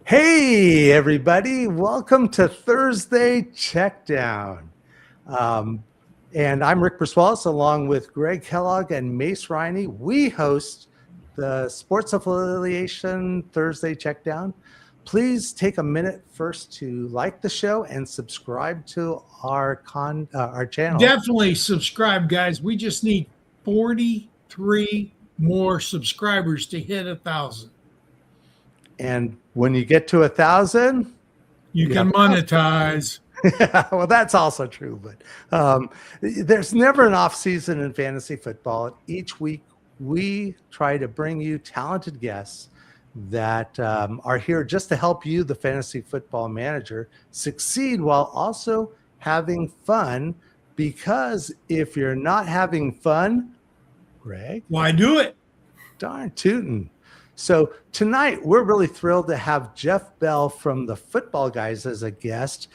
Hey, everybody. Welcome to Thursday Checkdown. And I'm Rick Brusuelas along with Greg Kellogg and Mace Riney. We host the Sports Affiliation Thursday Checkdown. Please take a minute first to like the show and subscribe to our channel. Definitely subscribe, guys. We just need 43 more subscribers to hit 1,000. And when you get to 1,000, you can monetize. Well, that's also true, but there's never an off season in fantasy football. Each week, we try to bring you talented guests that are here just to help you, the fantasy football manager, succeed while also having fun. Because if you're not having fun, Greg, why do it? Darn tootin'. So tonight, we're really thrilled to have Jeff Bell from the Footballguys as a guest.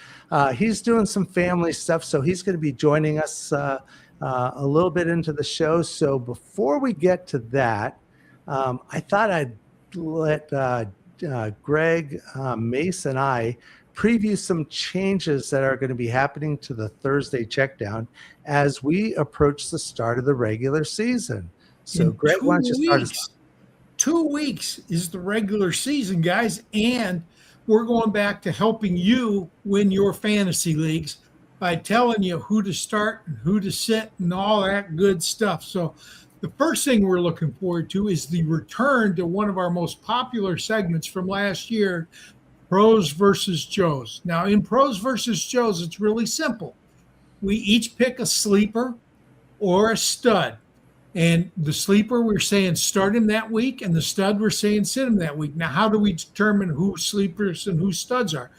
He's doing some family stuff, so he's going to be joining us a little bit into the show. So before we get to that, I thought I'd let Greg, Mace, and I preview some changes that are going to be happening to the Thursday Checkdown as we approach the start of the regular season. So Greg, why don't you start us? 2 weeks is the regular season, guys, and we're going back to helping you win your fantasy leagues by telling you who to start and who to sit and all that good stuff. So the first thing we're looking forward to is the return to one of our most popular segments from last year, Pros versus Joes. Now, in Pros versus Joes, it's really simple. We each pick a sleeper or a stud. And the sleeper, we're saying start him that week, and the stud, we're saying sit him that week. Now, how do we determine who sleepers and who studs are?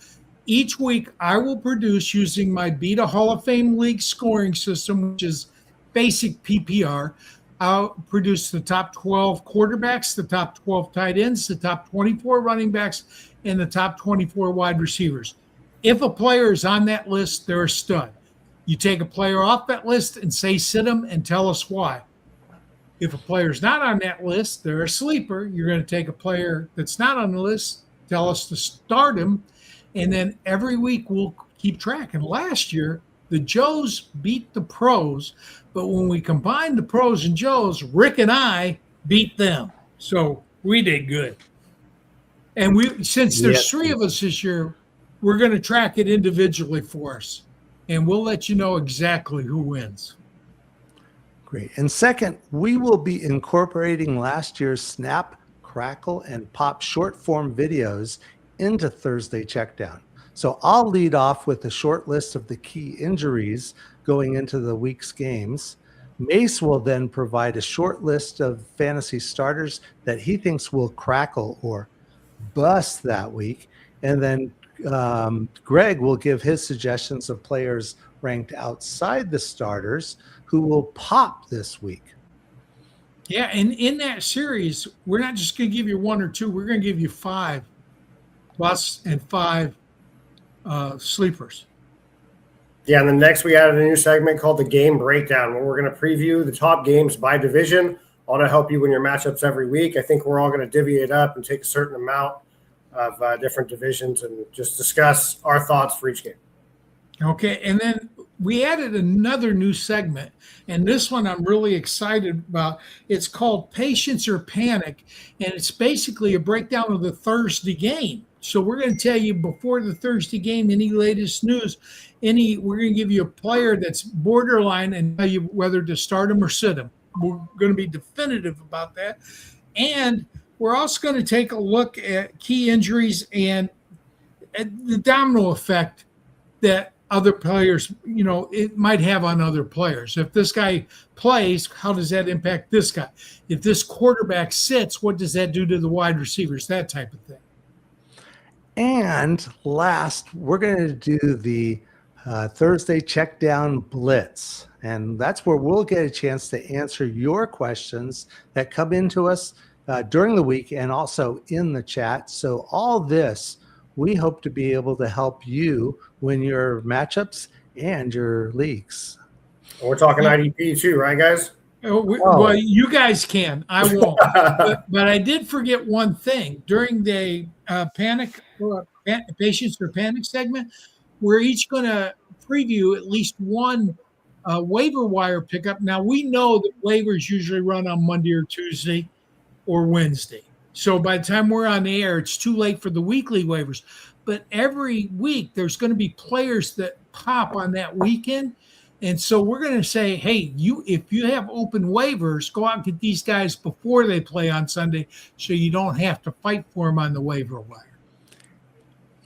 Each week, I will produce using my Beta Hall of Fame League scoring system, which is basic PPR. I'll produce the top 12 quarterbacks, the top 12 tight ends, the top 24 running backs, and the top 24 wide receivers. If a player is on that list, they're a stud. You take a player off that list and say sit him and tell us why. If a player's not on that list, they're a sleeper. You're going to take a player that's not on the list, tell us to start him, and then every week we'll keep track. And last year, the Joes beat the Pros, but when we combined the Pros and Joes, Rick and I beat them. So we did good. And since there's three of us this year, we're going to track it individually for us, and we'll let you know exactly who wins. Great. And second, we will be incorporating last year's Snap, Crackle, and Pop short form videos into Thursday Checkdown. So I'll lead off with a short list of the key injuries going into the week's games. Mace will then provide a short list of fantasy starters that he thinks will crackle or bust that week. And then Greg will give his suggestions of players ranked outside the starters who will pop this week. Yeah, and in that series, we're not just going to give you one or two. We're going to give you 5 busts and 5 sleepers. Yeah, and then next we added a new segment called the Game Breakdown, where we're going to preview the top games by division, all to help you win your matchups every week. I think we're all going to divvy it up and take a certain amount of different divisions and just discuss our thoughts for each game. Okay, and then we added another new segment, and this one I'm really excited about. It's called Patience or Panic, and it's basically a breakdown of the Thursday game. So we're going to tell you before the Thursday game any latest news. We're going to give you a player that's borderline and tell you whether to start him or sit him. We're going to be definitive about that. And we're also going to take a look at key injuries and the domino effect that other players, it might have on other players. If this guy plays, how does that impact this guy? If this quarterback sits, what does that do to the wide receivers? That type of thing. And last, we're going to do the Thursday Checkdown Blitz. And that's where we'll get a chance to answer your questions that come into us during the week and also in the chat. So all this, we hope to be able to help you win your matchups and your leagues. And we're talking IDP too, right, guys? Well, you guys can. I won't. But I did forget one thing. During the patience or panic segment, we're each going to preview at least one waiver wire pickup. Now, we know that waivers usually run on Monday or Tuesday or Wednesday. So by the time we're on the air, it's too late for the weekly waivers. But every week, there's going to be players that pop on that weekend. And so we're going to say, hey, if you have open waivers, go out and get these guys before they play on Sunday so you don't have to fight for them on the waiver wire.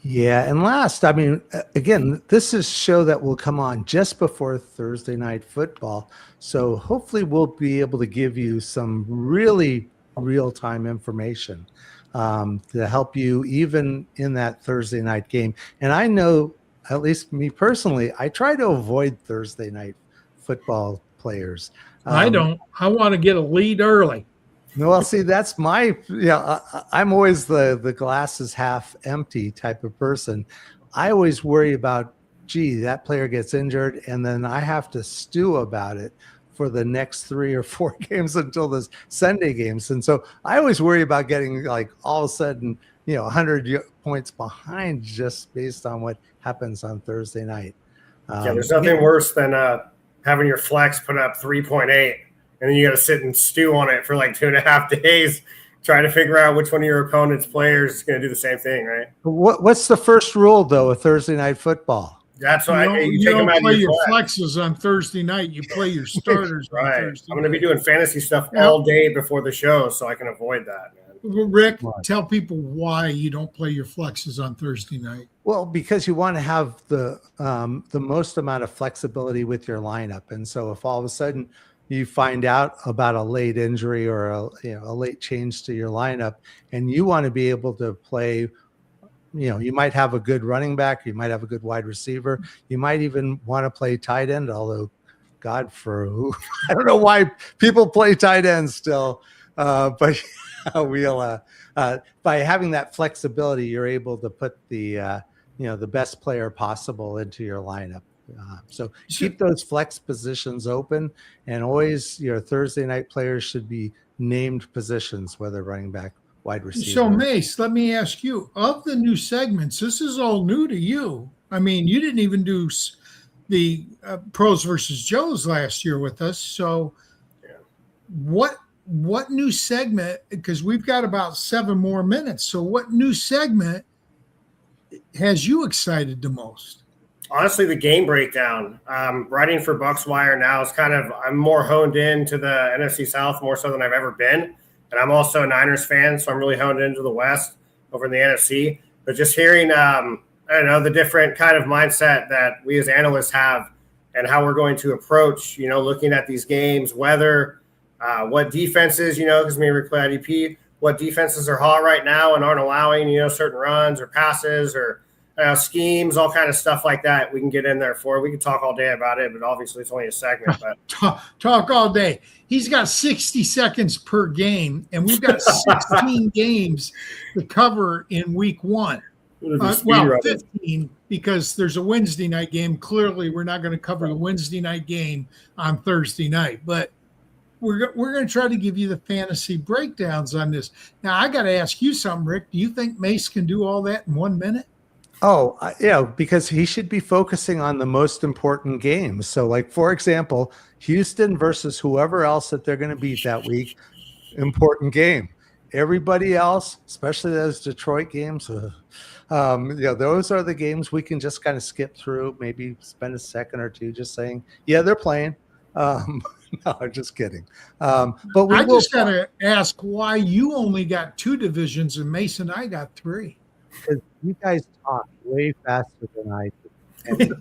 Yeah, and last, I mean, again, this is a show that will come on just before Thursday night football. So hopefully we'll be able to give you some really real-time information to help you even in that Thursday night game. And I know, at least me personally, I try to avoid Thursday night football players. I don't. I want to get a lead early. Well, see, that's I'm always the glass is half empty type of person. I always worry about, gee, that player gets injured, and then I have to stew about it for the next 3 or 4 games until the Sunday games. And so I always worry about getting like all of a sudden, 100 points behind just based on what happens on Thursday night. There's nothing worse than having your flex put up 3.8 and then you got to sit and stew on it for like 2.5 days, trying to figure out which one of your opponent's players is going to do the same thing, right? What's the first rule, though, of Thursday night football? That's why you don't play your flexes on Thursday night. You play your starters on Thursday. I'm going to be doing fantasy stuff all day before the show, so I can avoid that, man. Rick, tell people why you don't play your flexes on Thursday night. Well, because you want to have the most amount of flexibility with your lineup, and so if all of a sudden you find out about a late injury or a late change to your lineup, and you want to be able to play. You might have a good running back, you might have a good wide receiver, you might even want to play tight end, although I don't know why people play tight end still, but we'll by having that flexibility, you're able to put the best player possible into your lineup. So keep those flex positions open, and always your Thursday night players should be named positions, whether running back, wide receiver. So Mace, let me ask you, of the new segments, this is all new to you. I mean, you didn't even do the pros versus Joes last year with us. So what new segment, because we've got about 7 more minutes. So what new segment has you excited the most? Honestly, the game breakdown. Writing for Bucks Wire now is I'm more honed into the NFC South more so than I've ever been. And I'm also a Niners fan, so I'm really honed into the West over in the NFC. But just hearing, the different kind of mindset that we as analysts have and how we're going to approach, looking at these games, whether what defenses, because me and Rick play IDP, what defenses are hot right now and aren't allowing, certain runs or passes or schemes, all kind of stuff like that. We can get in there for. We can talk all day about it, but obviously it's only a segment. But talk all day. He's got 60 seconds per game, and we've got 16 games to cover in week 1. 15 because there's a Wednesday night game. Clearly, we're not going to cover the Wednesday night game on Thursday night, but we're going to try to give you the fantasy breakdowns on this. Now, I got to ask you something, Rick. Do you think Mace can do all that in 1 minute? Oh, because he should be focusing on the most important games. So, like, for example, Houston versus whoever else that they're going to beat that week, important game. Everybody else, especially those Detroit games, those are the games we can just kind of skip through, maybe spend a second or two just saying, yeah, they're playing. No, I'm just kidding. But I just got to ask why you only got 2 divisions and Mason and I got 3. Because you guys talk way faster than I do.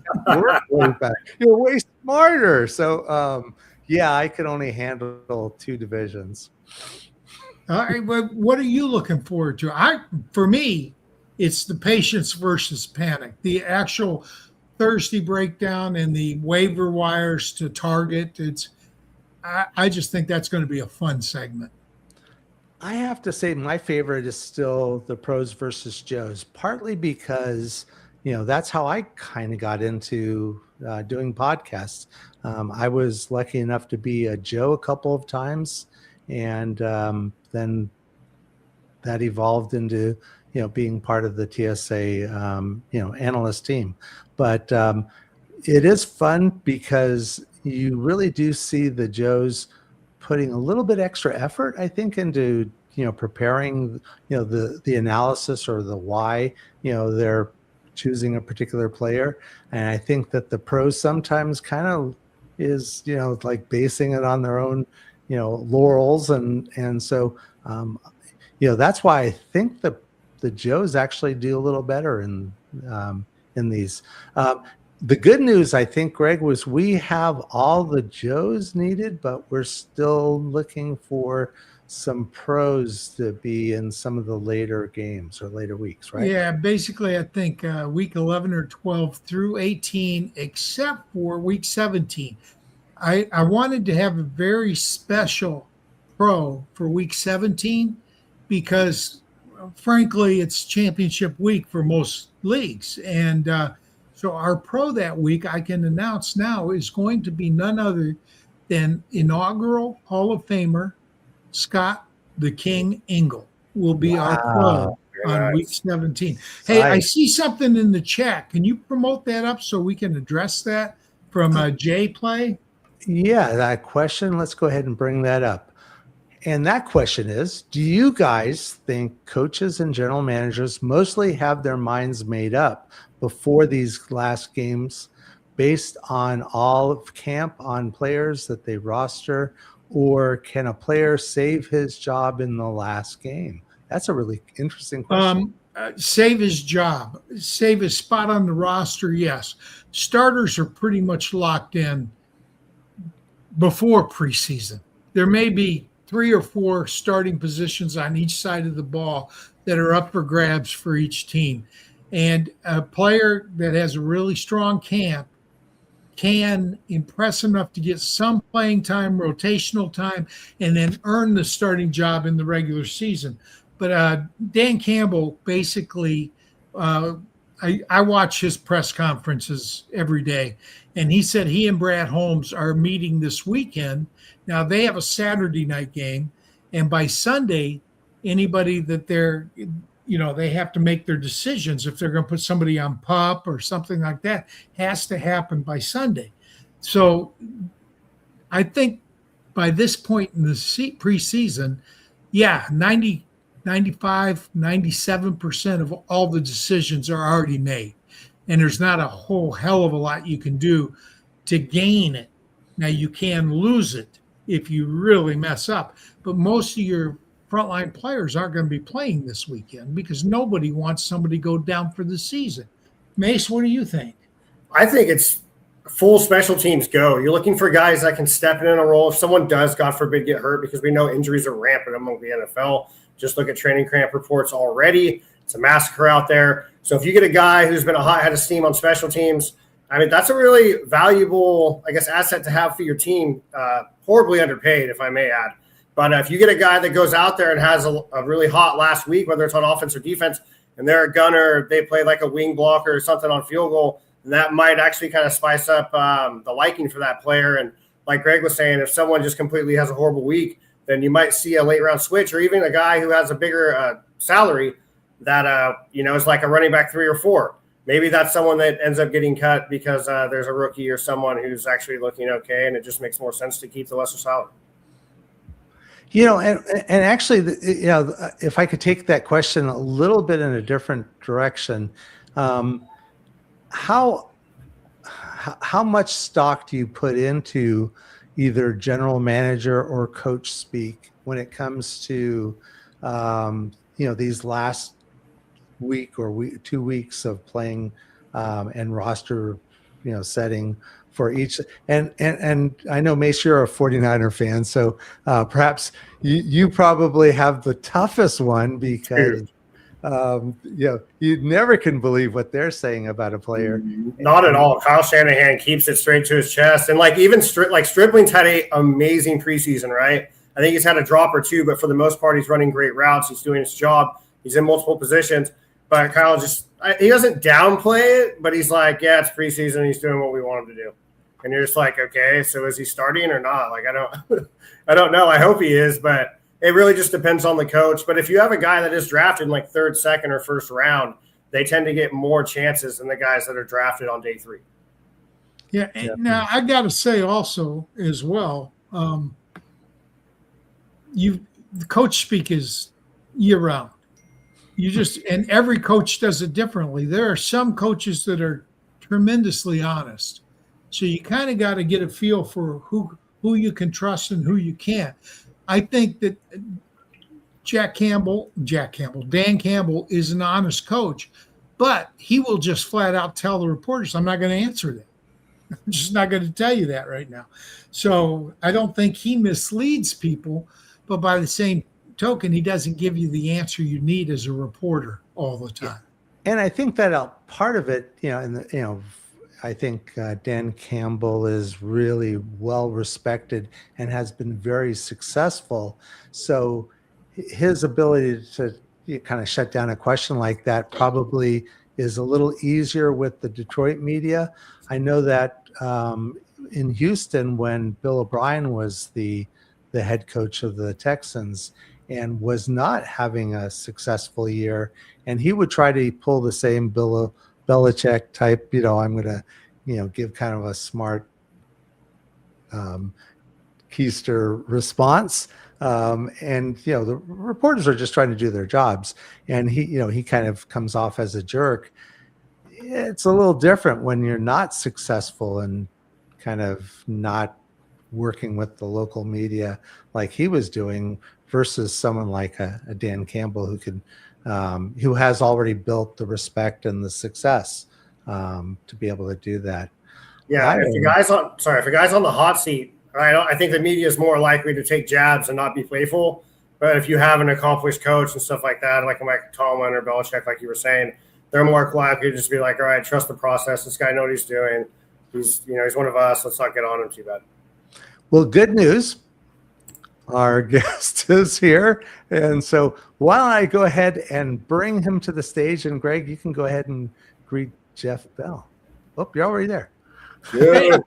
You're way smarter. So, I could only handle 2 divisions. All right. Well, what are you looking forward to? For me, it's the patience versus panic. The actual Thursday breakdown and the waiver wires to target. I just think that's going to be a fun segment. I have to say my favorite is still the pros versus Joes, partly because, that's how I kind of got into doing podcasts. I was lucky enough to be a Joe a couple of times, and then that evolved into being part of the TSA analyst team. But it is fun because you really do see the Joes putting a little bit extra effort, I think, into preparing the analysis or the why they're choosing a particular player. And I think that the pros sometimes kind of is like basing it on their own laurels, and so that's why I think the Joes actually do a little better in these. The good news, I think, Greg, was we have all the Joes needed, but we're still looking for some pros to be in some of the later games or later weeks, right? Yeah, basically, I think week 11 or 12 through 18, except for week 17. I wanted to have a very special pro for week 17 because, frankly, it's championship week for most leagues. And so our pro that week, I can announce now, is going to be none other than inaugural Hall of Famer Scott the King Engel will be our pro on week 17. Hey, I see something in the chat. Can you promote that up so we can address that from Jay Play? Yeah, that question. Let's go ahead and bring that up. And that question is, do you guys think coaches and general managers mostly have their minds made up before these last games based on all of camp on players that they roster, or can a player save his job in the last game? That's a really interesting question. Save his job, save his spot on the roster, yes. Starters are pretty much locked in before preseason. There may be 3 or 4 starting positions on each side of the ball that are up for grabs for each team. And a player that has a really strong camp can impress enough to get some playing time, rotational time, and then earn the starting job in the regular season. But Dan Campbell basically, I watch his press conferences every day, and he said he and Brad Holmes are meeting this weekend. Now, they have a Saturday night game, and by Sunday, anybody that they're they have to make their decisions if they're going to put somebody on PUP or something like that, has to happen by Sunday. So I think by this point in the preseason, 95, 97% of all the decisions are already made. And there's not a whole hell of a lot you can do to gain it. Now, you can lose it if you really mess up. But most of your frontline players aren't going to be playing this weekend because nobody wants somebody to go down for the season. Mace, what do you think? I think it's full special teams go. You're looking for guys that can step in a role if someone does, God forbid, get hurt, because we know injuries are rampant among the NFL. Just look at training camp reports already. It's a massacre out there. So if you get a guy who's been a hot head of steam on special teams, I mean, that's a really valuable, asset to have for your team. Horribly underpaid, if I may add. But if you get a guy that goes out there and has a really hot last week, whether it's on offense or defense, and they're a gunner, they play like a wing blocker or something on field goal, and that might actually kind of spice up the liking for that player. And like Greg was saying, if someone just completely has a horrible week, then you might see a late round switch, or even a guy who has a bigger salary that is like a running back 3 or 4. Maybe that's someone that ends up getting cut because there's a rookie or someone who's actually looking okay, and it just makes more sense to keep the lesser salary. And actually, if I could take that question a little bit in a different direction, how much stock do you put into either general manager or coach speak when it comes to these last week or 2 weeks of playing and roster setting for each, and I know, Mace, you're a 49er fan, so perhaps you probably have the toughest one because you never can believe what they're saying about a player. Not at all. Kyle Shanahan keeps it straight to his chest, and even Stripling's had an amazing preseason, right? I think he's had a drop or two, but for the most part, he's running great routes. He's doing his job. He's in multiple positions, but Kyle just he doesn't downplay it, but he's like, yeah, it's preseason. He's doing what we want him to do. And you're just like, okay, so is he starting or not? Like, I don't know. I hope he is, but it really just depends on the coach. But if you have a guy that is drafted in like third, second, or first round, they tend to get more chances than the guys that are drafted on day 3. Yeah. And now I got to say also as well, the coach speak is year round. And every coach does it differently. There are some coaches that are tremendously honest. So you kind of got to get a feel for who you can trust and who you can't. I think that Dan Campbell is an honest coach, but he will just flat out tell the reporters, I'm not going to answer that. I'm just not going to tell you that right now. So I don't think he misleads people, but by the same token, he doesn't give you the answer you need as a reporter all the time. And I think that part of it, I think Dan Campbell is really well respected and has been very successful. So his ability to kind of shut down a question like that probably is a little easier with the Detroit media. I know that in Houston, when Bill O'Brien was the head coach of the Texans and was not having a successful year, and he would try to pull the same Bill Belichick type, I'm going to, give kind of a smart keister response. And, the reporters are just trying to do their jobs. And he kind of comes off as a jerk. It's a little different when you're not successful and kind of not working with the local media like he was doing versus someone like a Dan Campbell who has already built the respect and the success to be able to do that. Yeah, if a guy's on the hot seat, I think the media is more likely to take jabs and not be playful. But if you have an accomplished coach and stuff like that, like Mike Tomlin or Belichick, like you were saying, they're more likely to just be like, all right, trust the process. This guy knows what he's doing. He's one of us. Let's not get on him too bad. Well, good news. Our guest is here. And so why don't I go ahead and bring him to the stage? And Greg, you can go ahead and greet Jeff Bell. Oh, you're already there. Yeah.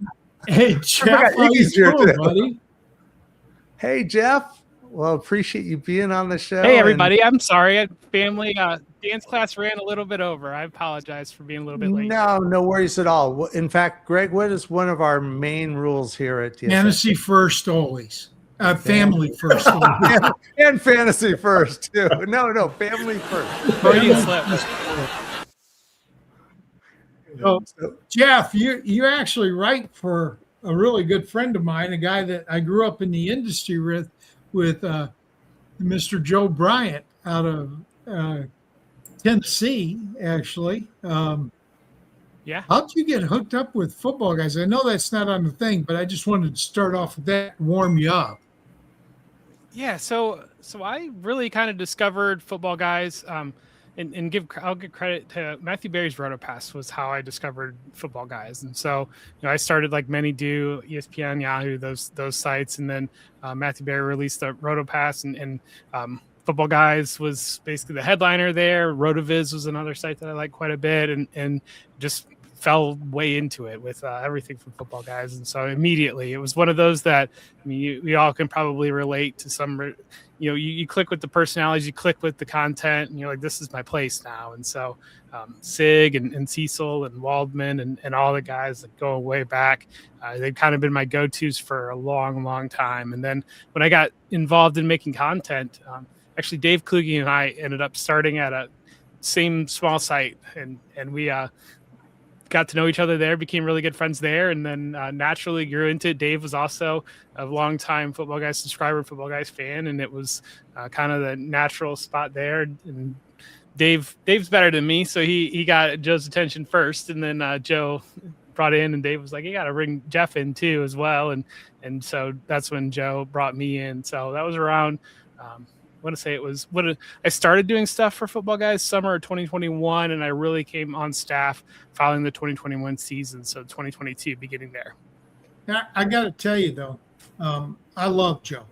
Hey, Jeff, how you doing, buddy? Hey, Jeff. Well, appreciate you being on the show. Hey, everybody. I'm sorry. Family dance class ran a little bit over. I apologize for being a little bit late. No worries at all. In fact, Greg, what is one of our main rules here at TSN? Fantasy first always. Family first. And fantasy first, too. No, family first. So, Jeff, you're actually right for a really good friend of mine, a guy that I grew up in the industry with Mr. Joe Bryant out of Tennessee, actually. Yeah. How'd you get hooked up with Football Guys? I know that's not on the thing, but I just wanted to start off with that and warm you up. Yeah, so I really kind of discovered Football Guys, and I'll give credit to Matthew Berry's RotoPass was how I discovered Football Guys, and so I started like many do, ESPN, Yahoo, those sites, and then Matthew Berry released the RotoPass, and Football Guys was basically the headliner there. RotoViz was another site that I like quite a bit, and just fell way into it with everything from Football Guys. And so immediately it was one of those that, we all can probably relate to some, you click with the personalities, you click with the content, and you're like, this is my place now. And so Sig and Cecil and Waldman and all the guys that go way back, they've kind of been my go-tos for a long, long time. And then when I got involved in making content, actually Dave Kluge and I ended up starting at a same small site, and we got to know each other there, became really good friends there, and then naturally grew into it. Dave was also a longtime Football Guys subscriber, Football Guys fan, and it was kind of the natural spot there. And Dave's better than me, so he got Joe's attention first, and then Joe brought in, and Dave was like, you got to bring Jeff in too as well, and so that's when Joe brought me in. So that was around. I want to say it was I started doing stuff for Football Guys summer of 2021, and I really came on staff following the 2021 season. So 2022 beginning there. I got to tell you though, I love Joe.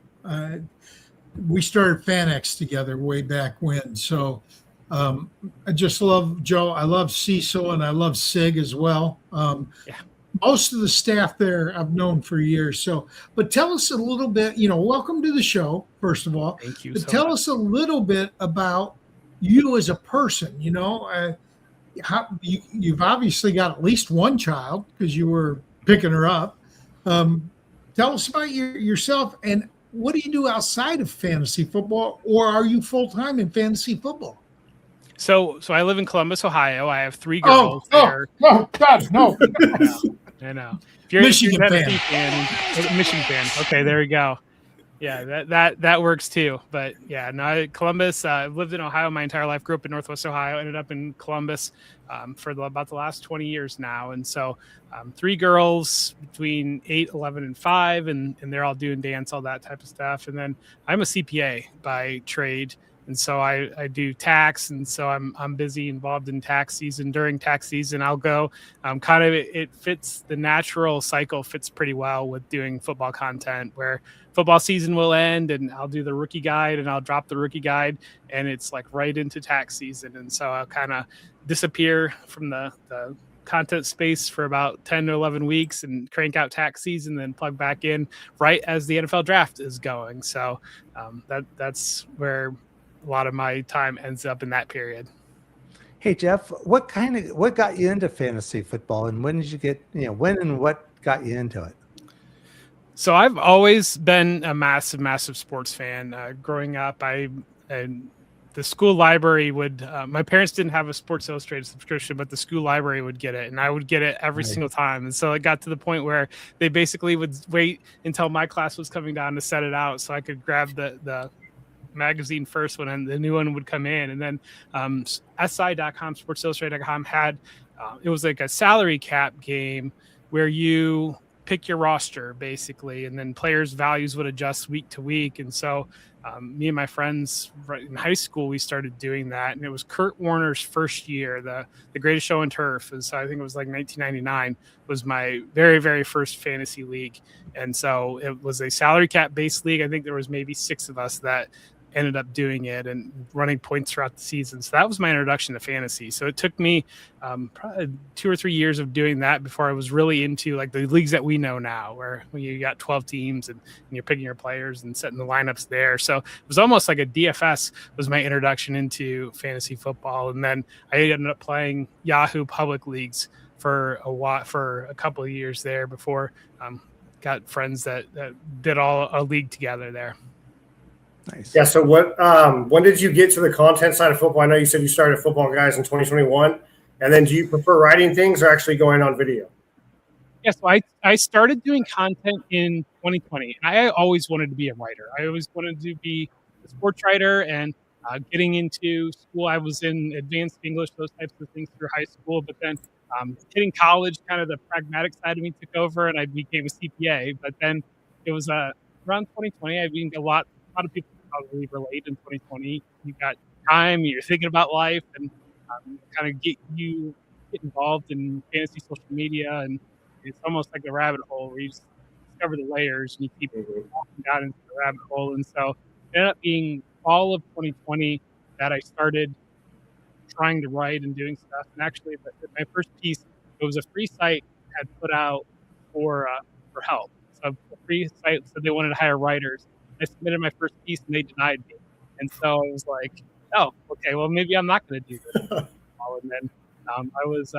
We started FanX together way back when. So I just love Joe. I love Cecil and I love Sig as well. Yeah. Most of the staff there I've known for years. So, but tell us a little bit, welcome to the show, first of all. Thank you. But So tell much. us a little bit about you as a person. You've obviously got at least one child because you were picking her up. Tell us about yourself and what do you do outside of fantasy football, or are you full-time in fantasy football? So I live in Columbus, Ohio. I have 3 girls there. No, God, no. I know. If you're Michigan a Tennessee fan, Michigan fan. Okay, there we go. Yeah, that works too. But yeah, no, Columbus. I've lived in Ohio my entire life. Grew up in Northwest Ohio. Ended up in Columbus for about the last 20 years now. And so 3 girls between 8, 11, and 5, and they're all doing dance, all that type of stuff. And then I'm a CPA by trade. And so I do tax, and so I'm busy involved in tax season. During tax season, I'll go. It fits the natural cycle, fits pretty well with doing football content, where football season will end, and I'll do the rookie guide, and I'll drop the rookie guide, and it's like right into tax season, and so I'll kind of disappear from the content space for about 10 to 11 weeks and crank out tax season, then plug back in right as the NFL draft is going. So that's where a lot of my time ends up in that period. Hey Jeff, what got you into fantasy football, and when did you get, when and what got you into it? So I've always been a massive sports fan. Growing up, the school library would, my parents didn't have a Sports Illustrated subscription, but the school library would get it, and I would get it every single time. And so it got to the point where they basically would wait until my class was coming down to set it out so I could grab the magazine first one, and the new one would come in. And then SI.com, SportsIllustrated.com had, it was like a salary cap game where you pick your roster basically, and then players' values would adjust week to week. And so me and my friends right in high school, we started doing that, and it was Kurt Warner's first year. The Greatest Show on Turf, is, I think it was like 1999, was my very first fantasy league. And so it was a salary cap based league. I think there was maybe 6 of us that ended up doing it and running points throughout the season. So that was my introduction to fantasy. So it took me probably 2 or 3 years of doing that before I was really into like the leagues that we know now, where you got 12 teams and you're picking your players and setting the lineups there. So it was almost like a DFS was my introduction into fantasy football. And then I ended up playing Yahoo public leagues for a couple of years there before got friends that did all a league together there. Nice. Yeah. So when did you get to the content side of football? I know you said you started Footballguys in 2021. And then do you prefer writing things or actually going on video? Yeah, so I started doing content in 2020. And I always wanted to be a writer. I always wanted to be a sports writer, and getting into school, I was in advanced English, those types of things through high school. But then hitting college, kind of the pragmatic side of me took over, and I became a CPA. But then it was around 2020, I mean, a lot of people probably relate in 2020. You got time, you're thinking about life, and kind of get involved in fantasy social media, and it's almost like a rabbit hole where you just discover the layers and you keep walking down into the rabbit hole. And so it ended up being all of 2020 that I started trying to write and doing stuff. And actually, my first piece, it was a free site had put out for help. So a free site said they wanted to hire writers. I submitted my first piece and they denied me. And so I was like, oh, okay, well, maybe I'm not going to do this. And then I was,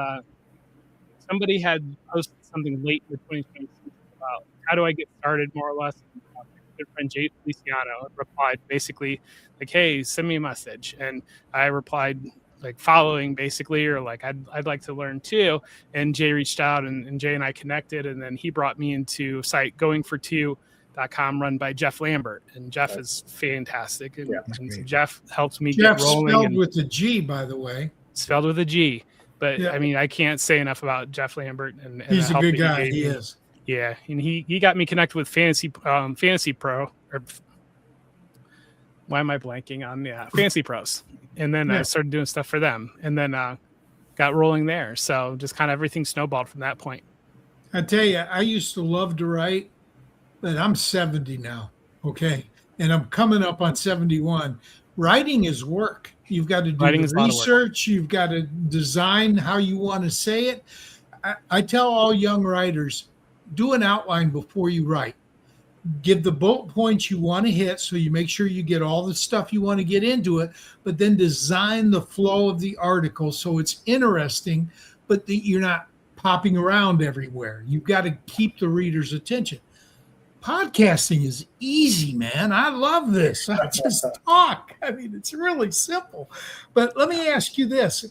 somebody had posted something late in the 2020 season about how do I get started, more or less. And, my good friend Jay Feliciano replied basically like, hey, send me a message. And I replied like following basically, or like, I'd like to learn too. And Jay reached out, and Jay and I connected, and then he brought me into a site goingfor2.com run by Jeff Lambert, and Jeff is fantastic. And, and Jeff helps me get rolling. Spelled with a G, by the way. Spelled with a G, but I mean, I can't say enough about Jeff Lambert. And he's a good guy. He is. Yeah, and he got me connected with Fantasy Pro. Or why am I blanking on Fantasy Pros? And then I started doing stuff for them, and then got rolling there. So just kind of everything snowballed from that point. I tell you, I used to love to write, but I'm 70 now, okay? And I'm coming up on 71. Writing is work. You've got to do Writing the is a lot of work. research. You've got to design how you want to say it. I tell all young writers, do an outline before you write. Give the bullet points you want to hit so you make sure you get all the stuff you want to get into it, but then design the flow of the article so it's interesting, but that you're not popping around everywhere. You've got to keep the reader's attention. Podcasting is easy, man. I love this. I just talk. I mean, it's really simple. But let me ask you this.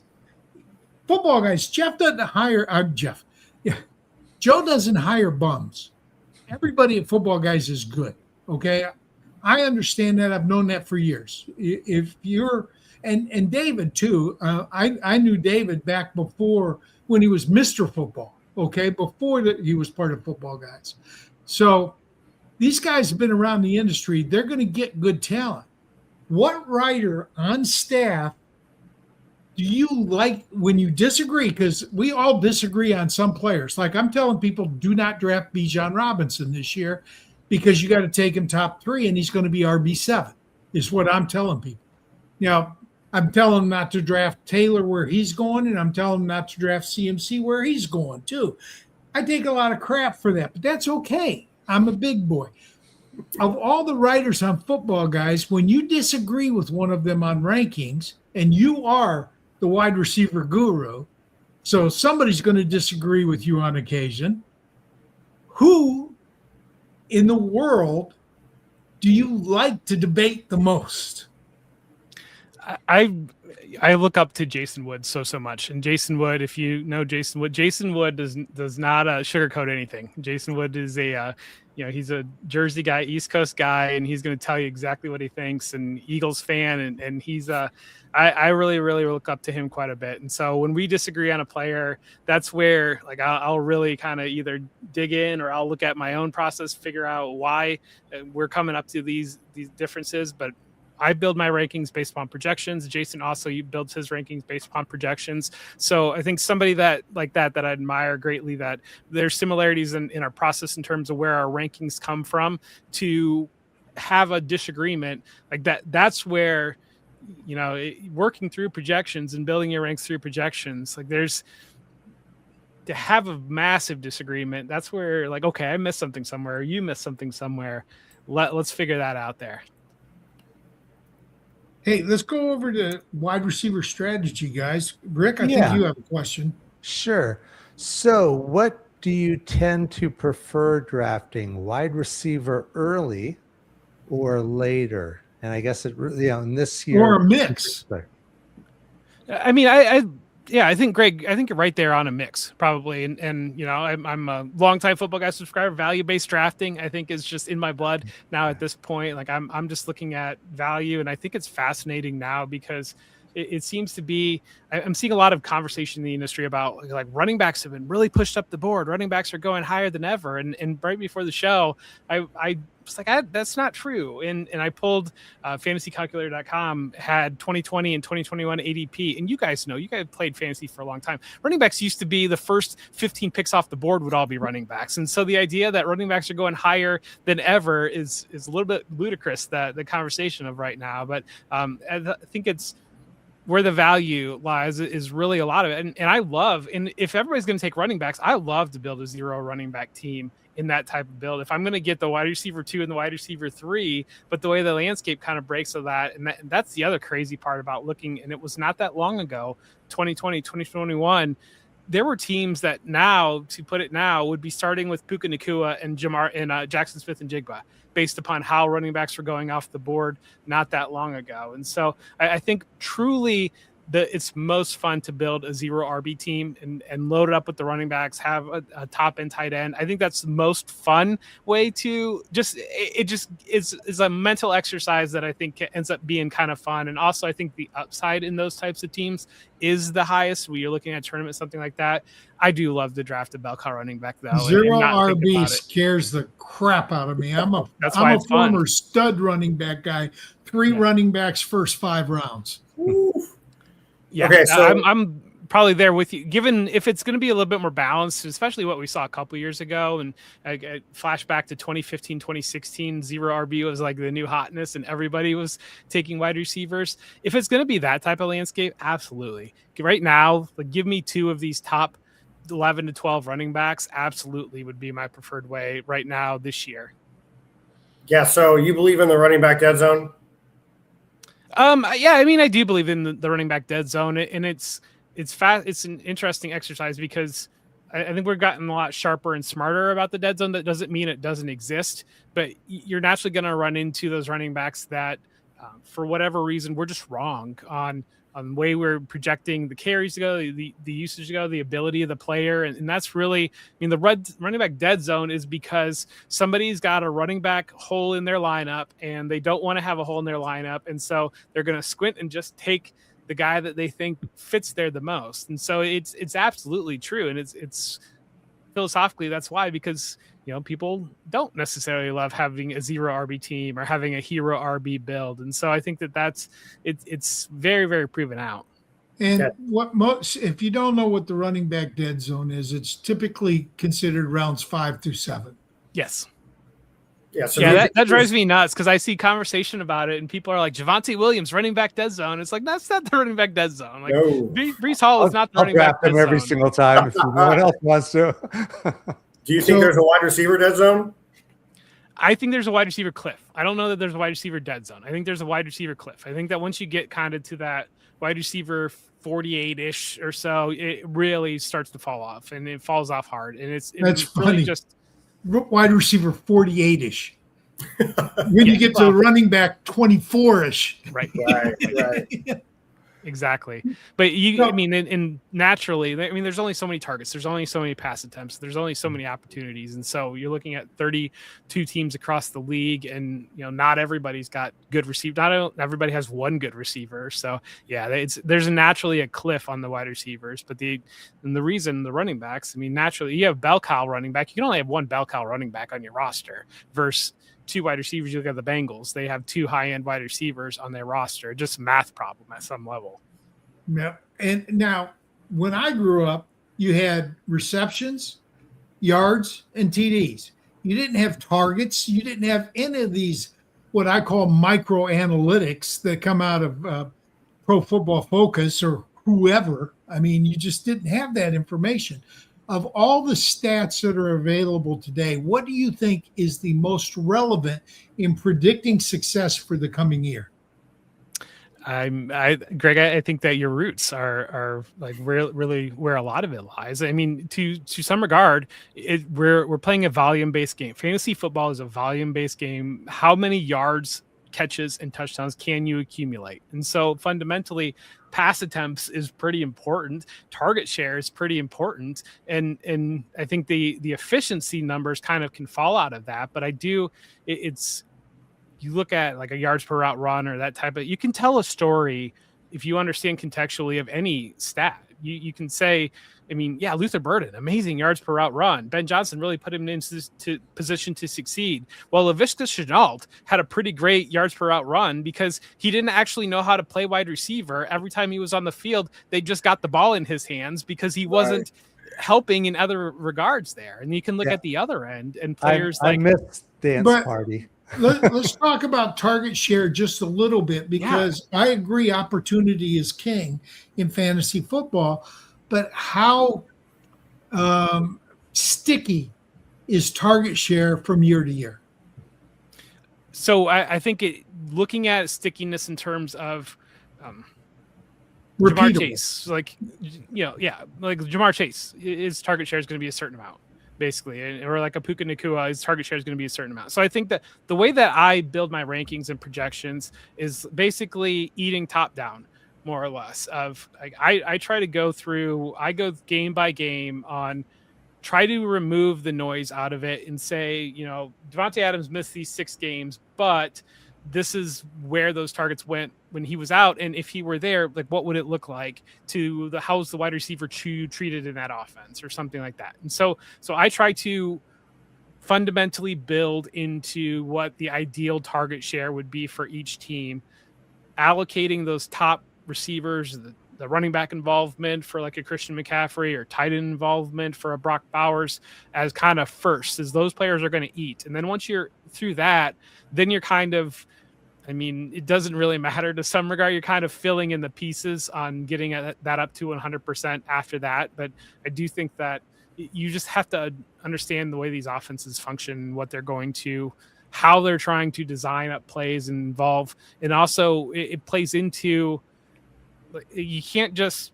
Football guys, Joe doesn't hire bums. Everybody at Football Guys is good, okay? I understand that. I've known that for years. If you're and David too. I knew David back before when he was Mr. Football, okay? Before that he was part of Football Guys. So these guys have been around the industry. They're going to get good talent. What writer on staff do you like when you disagree? Because we all disagree on some players. Like I'm telling people, do not draft Bijan Robinson this year because you got to take him top 3 and he's going to be RB7 is what I'm telling people. Now, I'm telling them not to draft Taylor where he's going, and I'm telling them not to draft CMC where he's going too. I take a lot of crap for that, but that's okay. I'm a big boy. Of all the writers on Football Guys, when you disagree with one of them on rankings, and you are the wide receiver guru, so somebody's going to disagree with you on occasion. Who in the world do you like to debate the most? I look up to Jason Wood so much, and Jason Wood, if you know Jason Wood does not sugarcoat anything. Jason Wood is he's a Jersey guy, East Coast guy, and he's going to tell you exactly what he thinks. And Eagles fan, and he's I really look up to him quite a bit. And so when we disagree on a player, that's where like I'll really kind of either dig in or I'll look at my own process, figure out why we're coming up to these differences, but. I build my rankings based upon projections. Jason also builds his rankings based upon projections. So I think somebody that I admire greatly, that there's similarities in our process in terms of where our rankings come from, to have a disagreement like that. That's where, working through projections and building your ranks through projections, like there's to have a massive disagreement. That's where like, okay, I missed something somewhere. Or you missed something somewhere. Let's figure that out there. Hey, let's go over to wide receiver strategy, guys. Rick, I think you have a question. Sure. So what do you tend to prefer drafting, wide receiver early or later? And I guess it really, in this year. Or a mix. I mean, I think, Greg, you're right there on a mix probably. And I'm a longtime Football Guy subscriber. Value-based drafting, I think, is just in my blood now at this point. Like I'm just looking at value, and I think it's fascinating now because it seems to be, I'm seeing a lot of conversation in the industry about like running backs have been really pushed up the board. Running backs are going higher than ever. And right before the show, I was like, that's not true. And I pulled fantasycalculator.com had 2020 and 2021 ADP. And you guys played fantasy for a long time. Running backs used to be the first 15 picks off the board would all be running backs. And so the idea that running backs are going higher than ever is a little bit ludicrous, the conversation of right now. But I think it's where the value lies is really a lot of it. And I love, and if everybody's going to take running backs, I love to build a 0 running back team in that type of build. If I'm going to get the wide receiver 2 and the wide receiver 3, but the way the landscape kind of breaks of that, and that's the other crazy part about looking, and it was not that long ago, 2020, 2021, there were teams that now, to put it now, would be starting with Puka Nacua and Jackson Smith and Jigba, based upon how running backs were going off the board not that long ago. And so I think truly it's most fun to build a 0 RB team and load it up with the running backs, have a top end tight end. I think that's the most fun way to it's a mental exercise that I think ends up being kind of fun. And also I think the upside in those types of teams is the highest when you're looking at tournament, something like that. I do love the draft of bell cow running back though. 0 RB scares the crap out of me. I'm a former stud running back guy, 3 running backs first 5 rounds. Ooh. Yeah, okay, so I'm probably there with you. Given if it's going to be a little bit more balanced, especially what we saw a couple years ago, and I flashback to 2015, 2016, zero RB was like the new hotness, and everybody was taking wide receivers. If it's going to be that type of landscape, absolutely. Right now, like, give me 2 of these top 11 to 12 running backs. Absolutely would be my preferred way right now this year. Yeah. So you believe in the running back dead zone? Yeah, I mean, I do believe in the running back dead zone, and it's fast. It's an interesting exercise because I think we've gotten a lot sharper and smarter about the dead zone. That doesn't mean it doesn't exist, but you're naturally going to run into those running backs that, for whatever reason, we're just wrong on the way we're projecting the carries to go, the usage to go, the ability of the player. And that's really, I mean, the running back dead zone is because somebody's got a running back hole in their lineup and they don't want to have a hole in their lineup. And so they're going to squint and just take the guy that they think fits there the most. And so it's absolutely true. And it's philosophically, that's why, because, people don't necessarily love having a zero RB team or having a hero RB build. And so I think it's very, very proven out. And if you don't know what the running back dead zone is, it's typically considered rounds 5 through 7. Yes. Yeah. So that drives me nuts because I see conversation about it and people are like, Javonte Williams, running back dead zone. It's like, that's not the running back dead zone. Like, no. Breece Hall is not the running back dead zone. I'll draft him every single time if no one else wants to. Do you think there's a wide receiver dead zone? I think there's a wide receiver cliff. I don't know that there's a wide receiver dead zone. I think there's a wide receiver cliff. I think that once you get kind of to that wide receiver 48-ish or so, it really starts to fall off, and it falls off hard. And it's funny. Really just wide receiver 48-ish. When you get to running back 24-ish. Right. Right. Exactly. But and naturally, there's only so many targets. There's only so many pass attempts. There's only so many opportunities. And so you're looking at 32 teams across the league, and, not everybody's got good receiver. Not everybody has one good receiver. So yeah, there's naturally a cliff on the wide receivers, but the reason the running backs, naturally you have bell cow running back. You can only have one bell cow running back on your roster versus 2 wide receivers. You look at the Bengals, they have 2 high-end wide receivers on their roster. Just a math problem at some level. Yeah. And now, when I grew up, you had receptions, yards, and TDs. You didn't have targets. You didn't have any of these, what I call micro analytics that come out of Pro Football Focus or whoever. You just didn't have that information. Of all the stats that are available today, what do you think is the most relevant in predicting success for the coming year? Greg, I think that your roots are like really where a lot of it lies. To some regard, we're playing a volume-based game. Fantasy football is a volume-based game. How many yards, catches, and touchdowns can you accumulate? And so fundamentally, pass attempts is pretty important. Target share is pretty important. And I think the efficiency numbers kind of can fall out of that. But you look at like a yards per route run or that type of, you can tell a story if you understand contextually of any stat. You can say, Luther Burden, amazing yards per route run. Ben Johnson really put him into position to succeed. Well, Laviska Shenault had a pretty great yards per route run because he didn't actually know how to play wide receiver. Every time he was on the field, they just got the ball in his hands because he wasn't helping in other regards there. And you can look at the other end and players I missed dance party. Let's talk about target share just a little bit because I agree opportunity is king in fantasy football, but how sticky is target share from year to year? So I think looking at stickiness in terms of Repeatable. Jamar Chase, like Jamar Chase, his target share is going to be a certain amount. Basically, or like a Puka Nacua, his target share is going to be a certain amount. So I think that the way that I build my rankings and projections is basically eating top down, more or less. Of like, I try to go game by game on, try to remove the noise out of it and say, Devontae Adams missed these 6 games, but this is where those targets went when he was out. And if he were there, like, what would it look like to how's the wide receiver treated in that offense or something like that. And so I try to fundamentally build into what the ideal target share would be for each team, allocating those top receivers, the running back involvement for like a Christian McCaffrey or tight end involvement for a Brock Bowers as kind of first, as those players are going to eat. And then once you're through that, then you're kind of, I mean, it doesn't really matter to some regard. You're kind of filling in the pieces on getting that up to 100% after that. But I do think that you just have to understand the way these offenses function, what they're going to, how they're trying to design up plays and involve. And also it plays into, you can't just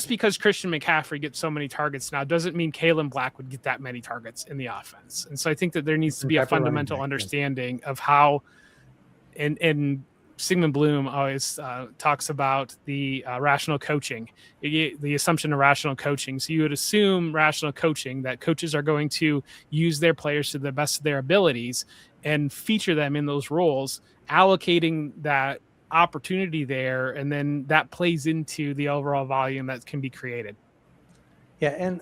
because Christian McCaffrey gets so many targets now doesn't mean Kalen Black would get that many targets in the offense. And so I think that there needs to be a fundamental understanding of how, and Sigmund Bloom always talks about the rational coaching, the assumption of rational coaching. So you would assume rational coaching, that coaches are going to use their players to the best of their abilities and feature them in those roles, allocating that opportunity there, and then that plays into the overall volume that can be created. Yeah, and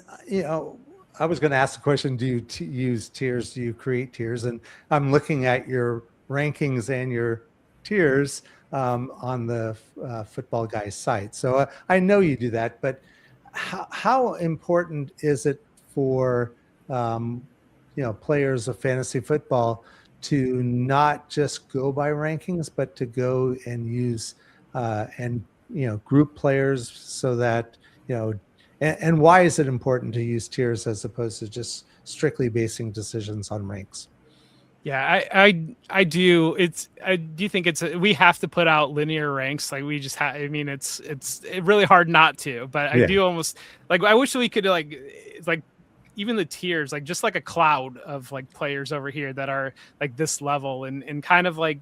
I was going to ask the question: do you use tiers? Do you create tiers? And I'm looking at your rankings and your tiers on the Footballguys site. So I know you do that, but how important is it for players of fantasy football to not just go by rankings, but to go and use and group players so that and why is it important to use tiers as opposed to just strictly basing decisions on ranks? Yeah, I do. I do think we have to put out linear ranks. Like we just have. I mean, it's really hard not to. But I do almost like. I wish we could like even the tiers, like just like a cloud of like players over here that are like this level and kind of like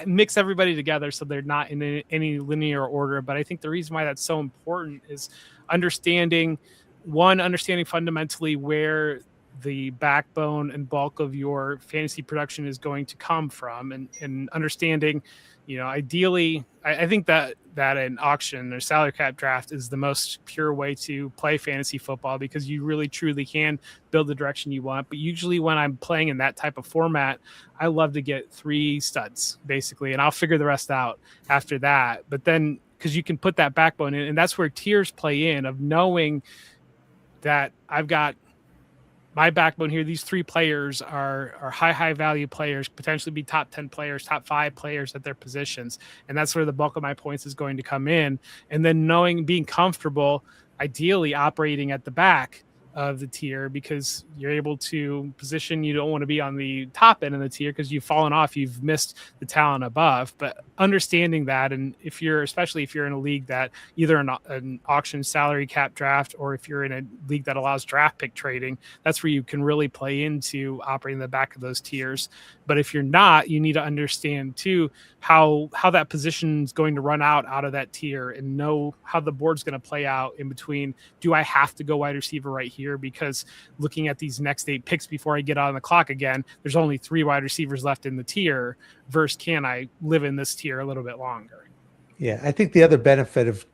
mix everybody together so they're not in any linear order. But I think the reason why that's so important is understanding fundamentally where the backbone and bulk of your fantasy production is going to come from, and understanding, ideally, I think that an auction or salary cap draft is the most pure way to play fantasy football, because you really truly can build the direction you want. But usually when I'm playing in that type of format, I love to get 3 studs basically, and I'll figure the rest out after that. But then, because you can put that backbone in, and that's where tiers play in, of knowing that I've got my backbone here. These 3 players are high value players, potentially be top 10 players, top 5 players at their positions. And that's where the bulk of my points is going to come in. And then being comfortable, ideally operating at the back of the tier, because you're able to position. You don't want to be on the top end of the tier because you've fallen off, you've missed the talent above. But understanding that, and especially if you're in a league that either an auction salary cap draft, or if you're in a league that allows draft pick trading, that's where you can really play into operating the back of those tiers. But if you're not, you need to understand too how that position is going to run out of that tier, and know how the board's going to play out in between. Do I have to go wide receiver right here because looking at these next 8 picks before I get on the clock again, there's only 3 wide receivers left in the tier, versus can I live in this tier a little bit longer? Yeah, I think the other benefit of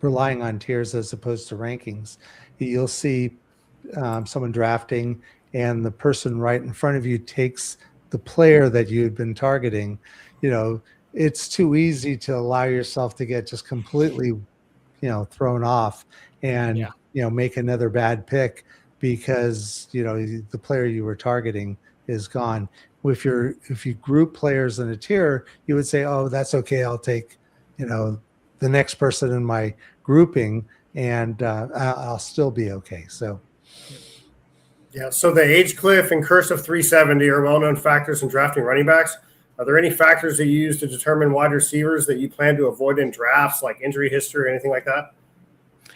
relying on tiers as opposed to rankings, you'll see someone drafting and the person right in front of you takes the player that you had been targeting. It's too easy to allow yourself to get just completely thrown off and make another bad pick because the player you were targeting is gone. If you group players in a tier, you would say, oh, that's okay, I'll take the next person in my grouping, and I'll still be okay. So so the age cliff and curse of 370 are well-known factors in drafting running backs. Are there any factors that you use to determine wide receivers that you plan to avoid in drafts, like injury history or anything like that?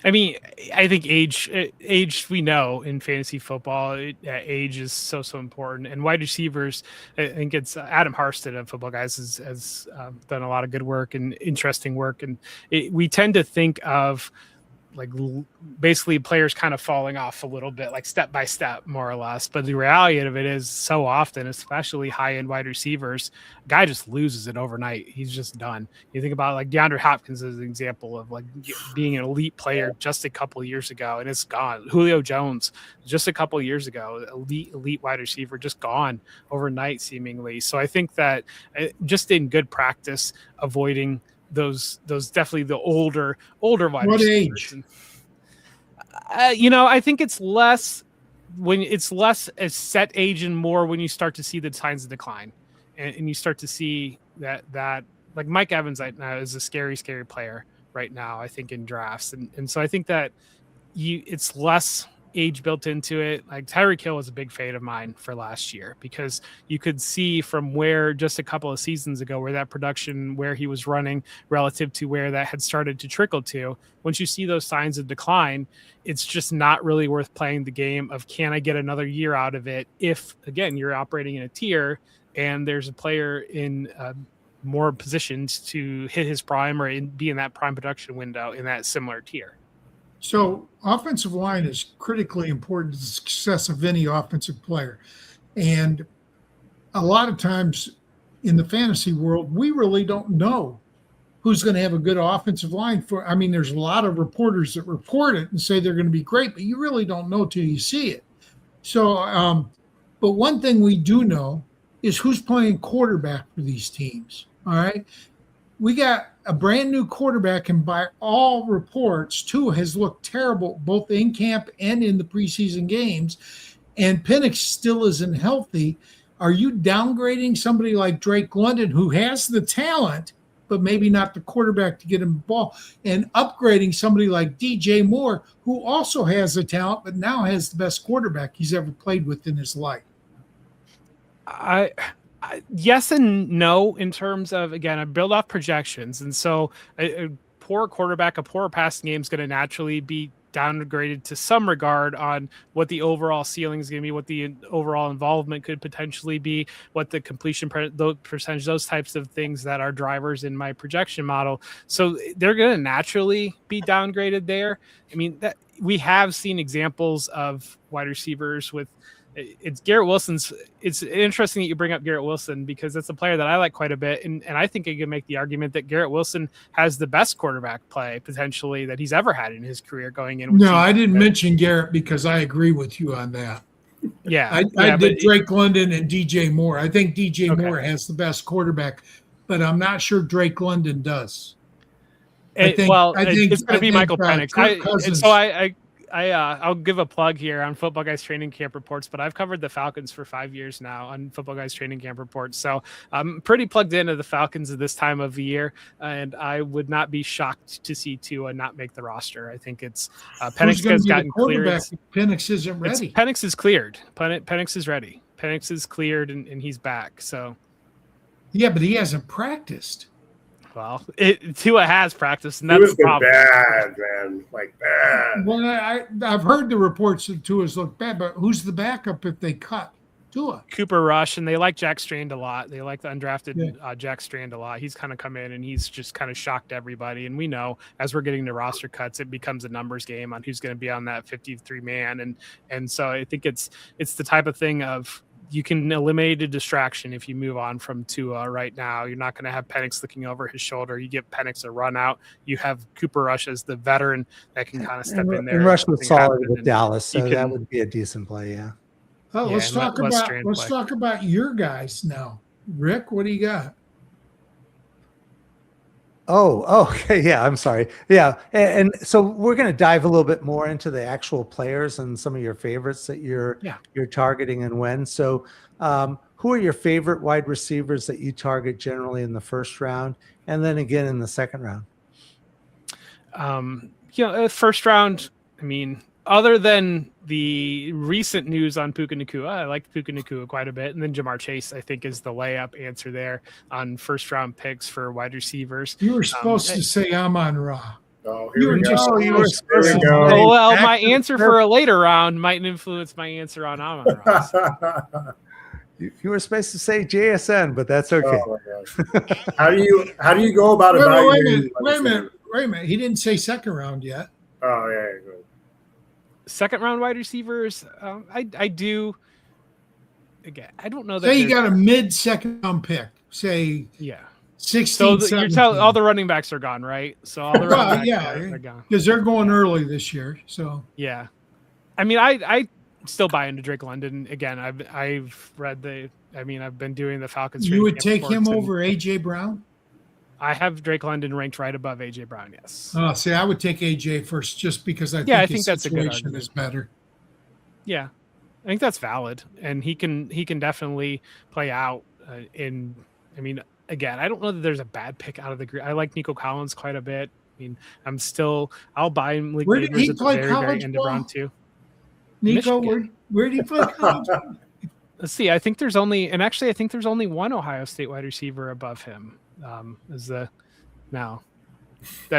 I mean, I think age we know in fantasy football, age is so important. And wide receivers, I think it's Adam Harstead of Footballguys has done a lot of good work and interesting work. And we tend to think of like basically players kind of falling off a little bit, like step by step, more or less. But the reality of it is, so often, especially high-end wide receivers, a guy just loses it overnight. He's just done. You think about like DeAndre Hopkins as an example of like being an elite player just a couple of years ago, and it's gone. Julio Jones, just a couple of years ago, elite wide receiver, just gone overnight seemingly. So I think that just in good practice, avoiding definitely the older wide What receivers. age? I think it's less a set age and more when you start to see the signs of decline, and you start to see that like Mike Evans right now is a scary player right now, I think, in drafts, and so I think that it's less age built into it. Like Tyreek Hill was a big fade of mine for last year, because you could see from where just a couple of seasons ago where that production, where he was running relative to where that had started to trickle to. Once you see those signs of decline, it's just not really worth playing the game of, can I get another year out of it? If again, you're operating in a tier and there's a player in more positions to hit his prime or be in that prime production window in that similar tier. So offensive line is critically important to the success of any offensive player. And a lot of times in the fantasy world, we really don't know who's going to have a good offensive line. There's a lot of reporters that report it and say they're going to be great, but you really don't know till you see it. So, but one thing we do know is who's playing quarterback for these teams. All right. We got a brand new quarterback, and by all reports, Tua has looked terrible both in camp and in the preseason games, and Penix still isn't healthy. Are you downgrading somebody like Drake London, who has the talent, but maybe not the quarterback to get him the ball, and upgrading somebody like DJ Moore, who also has the talent, but now has the best quarterback he's ever played with in his life? Yes and no, in terms of, again, I build off projections. And so a poor quarterback, a poor passing game is going to naturally be downgraded to some regard on what the overall ceiling is going to be, what the overall involvement could potentially be, what the completion percentage, those types of things that are drivers in my projection model. So they're going to naturally be downgraded there. I mean, we have seen examples of wide receivers with, it's Garrett Wilson's. It's interesting that you bring up Garrett Wilson, because that's a player that I like quite a bit. And I think you can make the argument that Garrett Wilson has the best quarterback play potentially that he's ever had in his career going in. No, I didn't mention Garrett because I agree with you on that. Yeah. I did Drake London and DJ Moore. I think DJ Moore has the best quarterback, but I'm not sure Drake London does. I think it's going to be Michael Penix. I'll give a plug here on Football Guys Training Camp Reports, but I've covered the Falcons for 5 years now on Football Guys Training Camp Reports. So I'm pretty plugged into the Falcons at this time of the year, and I would not be shocked to see Tua not make the roster. I think it's Penix has gotten cleared. Penix isn't ready. Penix is cleared. Penix is ready. Penix is cleared, and he's back. So yeah, but he hasn't practiced. Well, Tua has practiced, and that's the problem. Bad, man, bad. Well, I've heard the reports that Tua's look bad, but who's the backup if they cut Tua? Cooper Rush, and they like Jack Strand a lot. They like the undrafted Jack Strand a lot. He's kind of come in, and he's just kind of shocked everybody. And we know as we're getting to roster cuts, it becomes a numbers game on who's going to be on that 53 man, and so I think it's the type of thing of, you can eliminate a distraction if you move on from Tua right now. You're not going to have Penix looking over his shoulder. You give Penix a run out. You have Cooper Rush as the veteran that can kind of step in there. And Rush was solid with Dallas, so that would be a decent play, yeah. Oh, let's talk about your guys now. Rick, what do you got? Oh, okay. Yeah, I'm sorry. Yeah. And so we're going to dive a little bit more into the actual players and some of your favorites that you're targeting and when. So who are your favorite wide receivers that you target generally in the first round and then again in the second round? First round, I mean, other than the recent news on Puka Nacua, I like Puka Nacua quite a bit. And then Jamar Chase, I think, is the layup answer there on first round picks for wide receivers. You were supposed to say Amon-Ra. Oh, you were supposed to go. Oh, well, my answer for a later round might influence my answer on Amon-Ra. So. You were supposed to say JSN, but that's okay. Oh my gosh. How do you go about evaluating? Wait a minute. He didn't say second round yet. Oh yeah. Good. Second round wide receivers, I do. Again, I don't know that. Say you got a mid second round pick. Say 16. So you're telling all the running backs are gone, right? So all the running backs are gone because they're going early this year. So yeah, I mean, I still buy into Drake London. Again, I've read I've been doing the Falcons. You would take him over AJ Brown? I have Drake London ranked right above AJ Brown. Yes. See, I would take AJ first just because I Yeah, think I think his that's a good situation argument. is better. Yeah, I think that's valid, and he can definitely play out. I mean, again, I don't know that there's a bad pick out of the group. I like Nico Collins quite a bit. I mean, I'll buy him league Where did waivers he at the play very college end of ball? round 2. Nico, Michigan. where did he play college? Let's see. I think there's only one Ohio State wide receiver above him. I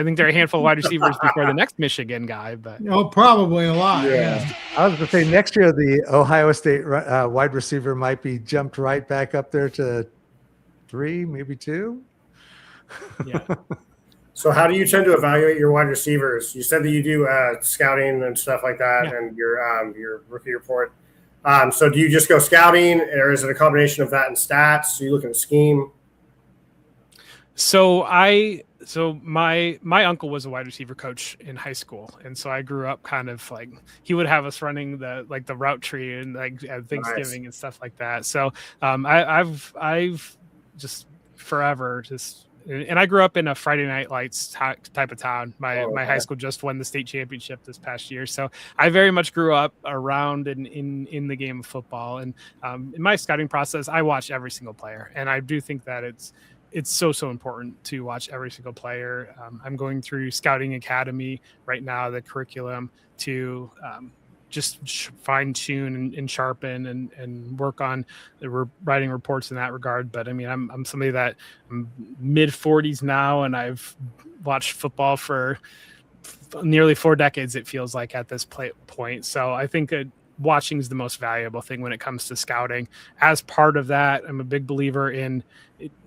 think there are a handful of wide receivers before the next Michigan guy, but Probably a lot. Yeah. I was going to say next year the Ohio State wide receiver might be jumped right back up there to 3, maybe 2. yeah. So how do you tend to evaluate your wide receivers? You said that you do scouting and stuff like that, Yeah. and your rookie report. So do you just go scouting, or is it a combination of that and stats? Do you look at the scheme? So my uncle was a wide receiver coach in high school, and so I grew up kind of like he would have us running the route tree and like at Thanksgiving and stuff like that. So I've just forever and I grew up in a Friday Night Lights type of town. My high school just won the state championship this past year, so I very much grew up around and in the game of football. And in my scouting process, I watch every single player, and I do think that it's so important to watch every single player. I'm going through Scouting Academy right now, the curriculum to just fine tune and sharpen and work on writing reports in that regard. But I mean, I'm somebody that I'm mid 40s now, and I've watched football for nearly 4 decades. It feels like at this point. So I think watching is the most valuable thing when it comes to scouting. As part of that, I'm a big believer in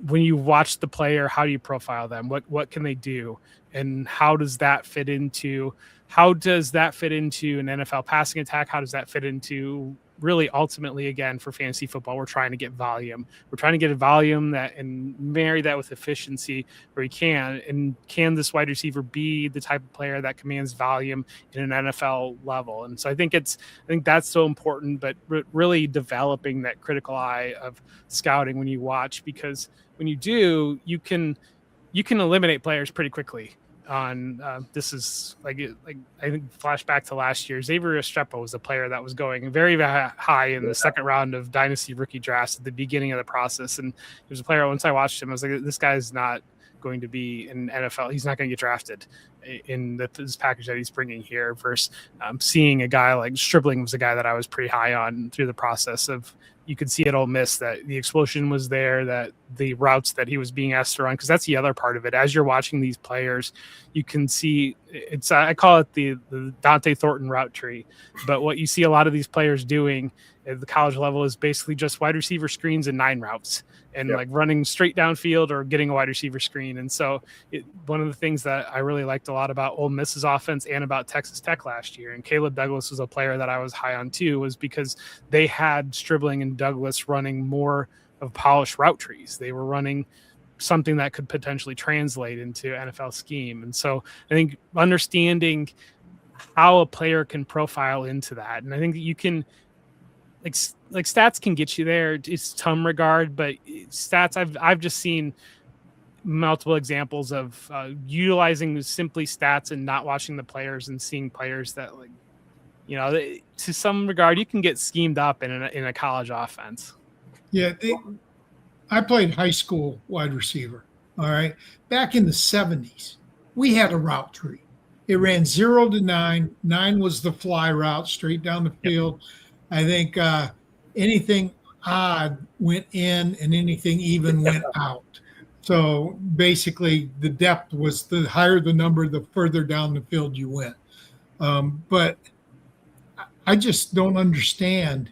when you watch the player, how do you profile them? What can they do? And how does that fit into an NFL passing attack? How does that fit into really ultimately, again, for fantasy football, we're trying to get volume. We're trying to get a volume and marry that with efficiency where you can. And can this wide receiver be the type of player that commands volume in an NFL level? And so I think that's so important, but really developing that critical eye of scouting when you watch, because when you do, you can eliminate players pretty quickly. This is like I think flashback to last year. Xavier Restrepo was a player that was going very, very high in the second round of dynasty rookie drafts at the beginning of the process, and he was a player. Once I watched him, I was like, this guy's not going to be in NFL. He's not going to get drafted in this package that he's bringing here. Versus seeing a guy like Stribling was a guy that I was pretty high on through the process of. You could see at Ole Miss that the explosion was there, that the routes that he was being asked to run, because that's the other part of it. As you're watching these players, you can see it's I call it the Dante Thornton route tree. But what you see a lot of these players doing at the college level is basically just wide receiver screens and 9 routes and like running straight downfield or getting a wide receiver screen. And so one of the things that I really liked a lot about Ole Miss's offense and about Texas Tech last year, and Caleb Douglas was a player that I was high on too, was because they had Stribling and Douglas running more of polished route trees. They were running something that could potentially translate into NFL scheme. And so I think understanding how a player can profile into that, and I think that you can like stats can get you there to some regard, but stats I've just seen multiple examples of utilizing simply stats and not watching the players and seeing players that to some regard you can get schemed up in a college offense. Yeah, I played high school wide receiver. All right, back in the 70s, we had a route tree. It ran 0 to 9. 9 was the fly route straight down the field. Yep. I think anything odd went in and anything even went out. So basically the depth was the higher the number, the further down the field you went. But I just don't understand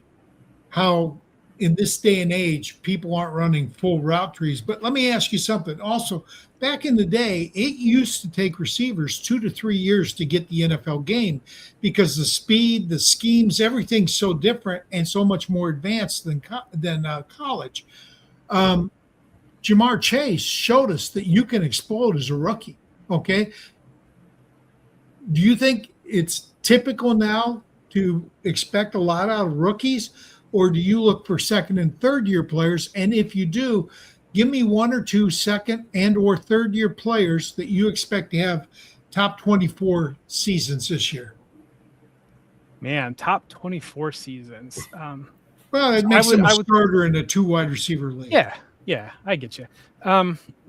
how in this day and age, people aren't running full route trees. But let me ask you something. Also, back in the day, it used to take receivers 2 to 3 years to get the NFL game because the speed, the schemes, everything's so different and so much more advanced than college. Jamar Chase showed us that you can explode as a rookie. Okay. Do you think it's typical now to expect a lot out of rookies? Or do you look for second and third year players? And if you do, Give me one or two second and or third year players that you expect to have top 24 seasons this year. Man, top 24 seasons. Well, it makes him a starter in a 2 wide receiver league. Yeah, I get you.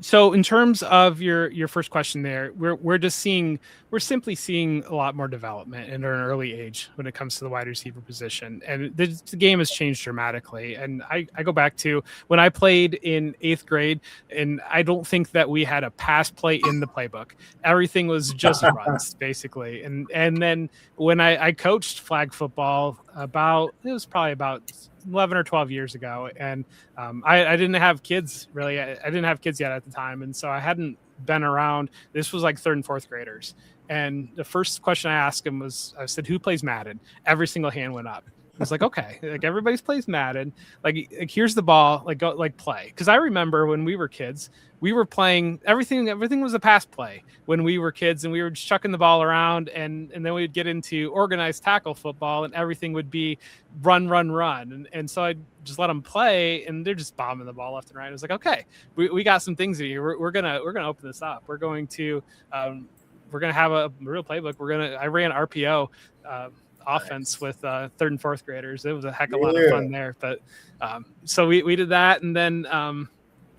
So in terms of your first question there, we're simply seeing a lot more development in an early age when it comes to the wide receiver position, and the game has changed dramatically. And I go back to when I played in 8th grade, and I don't think that we had a pass play in the playbook. Everything was just runs basically. And then when I coached flag football it was probably about 11 or 12 years ago. And I didn't have kids really. I didn't have kids yet at the time. And so I hadn't been around. This was like 3rd and 4th graders. And the first question I asked him was, I said, who plays Madden? Every single hand went up. I was like, okay, like everybody's plays Madden. Like here's the ball, like go, like play. Cause I remember when we were kids, we were playing everything was a pass play when we were kids, and we were just chucking the ball around, and then we'd get into organized tackle football, and everything would be run. And so I'd just let them play, and they're just bombing the ball left and right. I was like, okay, we got some things here. We're gonna open this up. We're going to have a real playbook. I ran RPO offense with 3rd and 4th graders. It was a heck of a lot of fun there. But so we did that, and then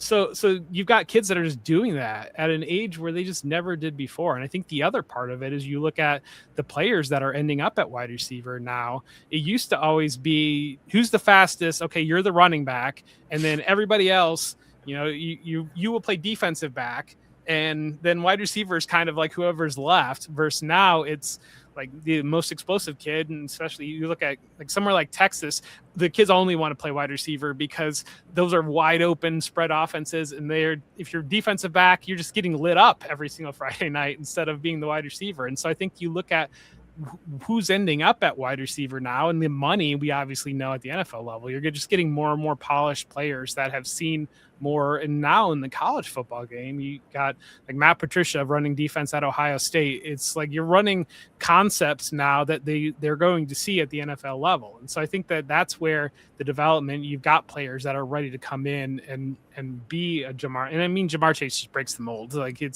so you've got kids that are just doing that at an age where they just never did before. And I think the other part of it is you look at the players that are ending up at wide receiver now. It used to always be who's the fastest. Okay, you're the running back, and then everybody else, you will play defensive back. And then wide receiver is kind of like whoever's left, versus now it's like the most explosive kid. And especially you look at like somewhere like Texas, the kids only want to play wide receiver because those are wide open spread offenses. And if you're defensive back, you're just getting lit up every single Friday night instead of being the wide receiver. And so I think you look at who's ending up at wide receiver now, and the money we obviously know at the NFL level, you're just getting more and more polished players that have seen more. And now in the college football game, you got like Matt Patricia running defense at Ohio State. It's like you're running concepts now that they're going to see at the NFL level. And so I think that's where the development, you've got players that are ready to come in and be a Jamar. And I mean, Jamar Chase just breaks the mold. Like you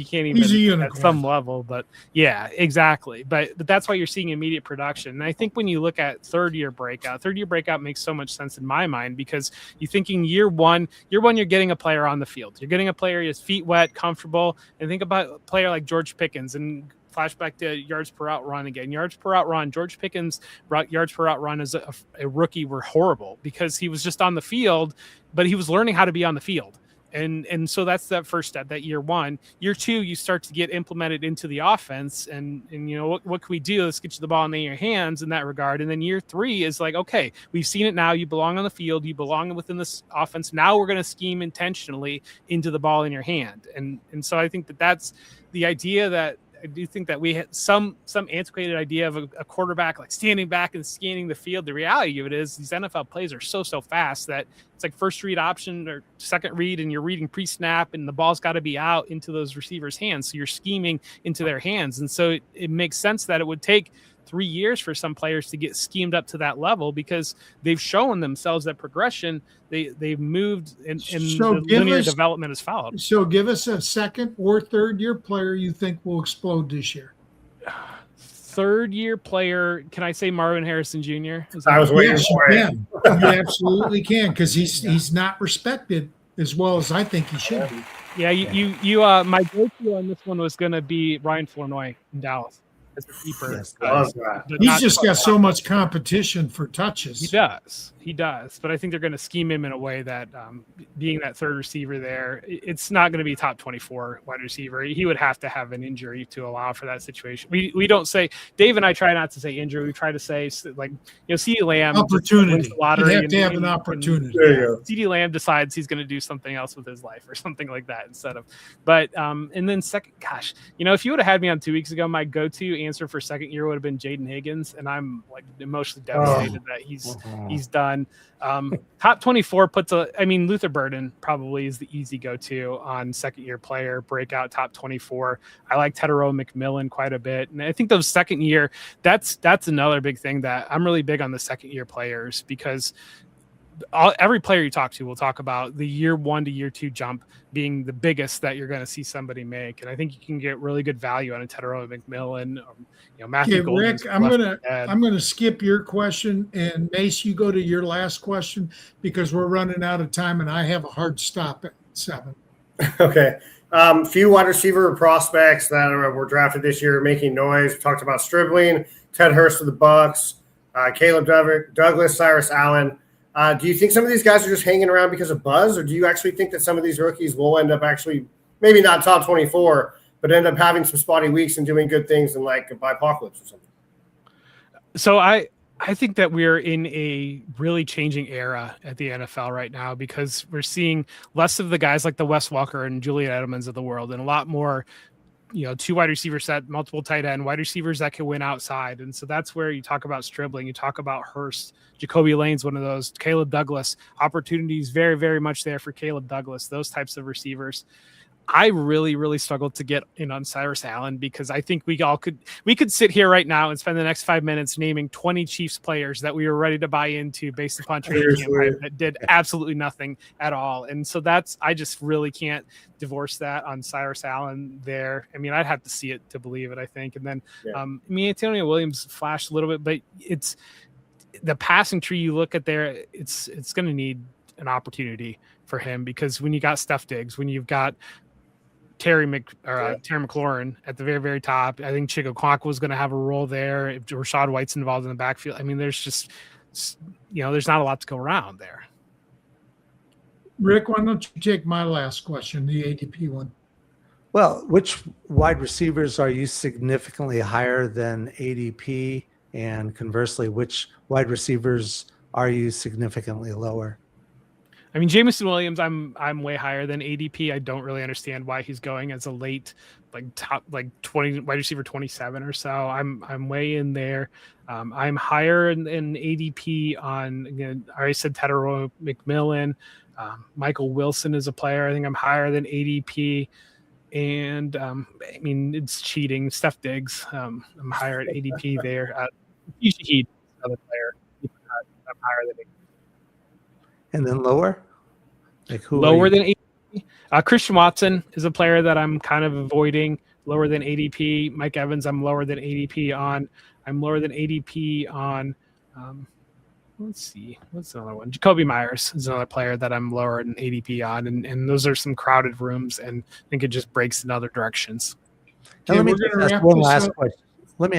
can't even at some level, but yeah, exactly. But that's why you're seeing immediate production. And I think when you look at third year breakout makes so much sense in my mind, because you're thinking year one, you're getting a player on the field. You're getting a player, his feet wet, comfortable. And think about a player like George Pickens, and flashback to yards per out run again. Yards per out run. George Pickens' yards per out run as a rookie were horrible because he was just on the field, but he was learning how to be on the field. And so that's that first step, that year one. Year two, you start to get implemented into the offense, and what can we do? Let's get you the ball in your hands in that regard. And then year three is like, okay, we've seen it now. You belong on the field. You belong within this offense. Now we're going to scheme intentionally into the ball in your hand. And so I think that's the idea that I do think that we had some antiquated idea of a quarterback like standing back and scanning the field. The reality of it is these NFL plays are so fast that it's like first read option or second read, and you're reading pre-snap, and the ball's got to be out into those receivers' hands. So you're scheming into their hands. And so it makes sense that it would take 3 years for some players to get schemed up to that level, because they've shown themselves that progression. They've moved and the linear development has followed. So give us a second or third year player you think will explode this year. Third year player, can I say Marvin Harrison Jr.? I was waiting for it. You absolutely can, because he's not respected as well as I think he should be. Yeah, you my go-to on this one was going to be Ryan Flournoy in Dallas as a keeper. Yes, he's just got so much competition for touches. He does, but I think they're going to scheme him in a way that being that third receiver there, it's not going to be top 24 wide receiver. He would have to have an injury to allow for that situation. We don't say, Dave and I try not to say injury. We try to say, like, CeeDee Lamb opportunity. Lottery, you have to have an opportunity. CeeDee Lamb decides he's going to do something else with his life or something like that instead of. But and then second, gosh, if you would have had me on 2 weeks ago, my go-to answer for second year would have been Jaden Higgins, and I'm like emotionally devastated that he's done. Top 24 puts Luther Burden probably is the easy go-to on second year player breakout top 24. I like Tedero McMillan quite a bit, and I think those second year, that's another big thing that I'm really big on the second year players, because every player you talk to will talk about the year 1 to year 2 jump being the biggest that you're going to see somebody make. And I think you can get really good value on a Tedero McMillan, Matthew Golden. Rick, I'm gonna skip your question, and Mace, you go to your last question because we're running out of time, and I have a hard stop at 7. Okay. Few wide receiver prospects that were drafted this year making noise. We talked about Stribling, Ted Hurst of the Bucks, Caleb Douglas, Cyrus Allen. Do you think some of these guys are just hanging around because of buzz, or do you actually think that some of these rookies will end up actually maybe not top 24, but end up having some spotty weeks and doing good things in like by apocalypse or something? So I think that we're in a really changing era at the NFL right now, because we're seeing less of the guys like the Wes Walker and Julian Edelmans of the world, and a lot more, 2 wide receiver set, multiple tight end wide receivers that can win outside. And so that's where you talk about Stribling, you talk about Hurst, Jacoby Lane's one of those, Caleb Douglas, opportunities very, very much there for Caleb Douglas, those types of receivers. I really, really struggled to get in on Cyrus Allen, because I think we could sit here right now and spend the next 5 minutes naming 20 Chiefs players that we were ready to buy into based upon training camp that did absolutely nothing at all. And so I just really can't divorce that on Cyrus Allen there. I mean, I'd have to see it to believe it, I think. And then, Antonio Williams flashed a little bit, but it's the passing tree you look at there, it's going to need an opportunity for him, because when you got Steph Diggs, when you've got Terry McLaurin at the very, very top, I think Chico Conk was going to have a role there. If Rashad White's involved in the backfield, I mean, there's just, there's not a lot to go around there. Rick, why don't you take my last question, the ADP one? Well, which wide receivers are you significantly higher than ADP? And conversely, which wide recievers are you significantly lower? I mean, Jameson Williams, I'm way higher than ADP. I don't really understand why he's going as a late, top 20 wide receiver 27 or so. I'm way in there. I'm higher in ADP on, again, I already said Tedero McMillan. Michael Wilson is a player. I think I'm higher than ADP. And I mean, it's cheating. Steph Diggs, I'm higher at ADP there. He's another player. I'm higher than ADP. And then lower? Lower than ADP? Christian Watson is a player that I'm kind of avoiding, lower than ADP. Mike Evans, I'm lower than ADP on. I'm lower than ADP on, let's see, what's another one? Jacoby Myers is another player that I'm lower than ADP on. And those are some crowded rooms, and I think it just breaks in other directions. Let me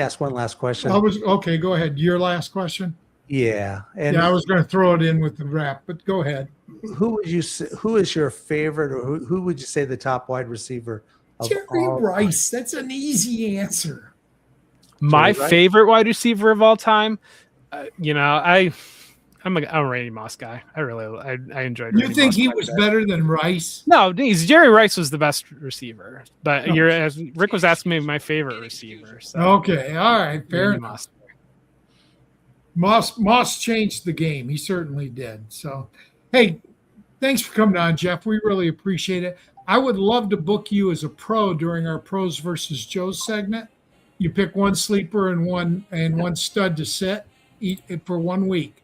ask one last question. Okay, go ahead. Your last question? Yeah. I was going to throw it in with the wrap, but go ahead. Who is your favorite, or who would you say the top wide receiver of Jerry Rice. That's an easy answer. My favorite wide receiver of all time, I'm a Randy Moss guy. I enjoyed. You think he was better than Rice? No, Jerry Rice was the best receiver. But as Rick was asking me my favorite receiver. So okay, all right, fair enough. Moss changed the game. He certainly did. So, hey, thanks for coming on, Jeff. We really appreciate it. I would love to book you as a pro during our Pros versus Joes segment. You pick one sleeper and one stud to sit for 1 week.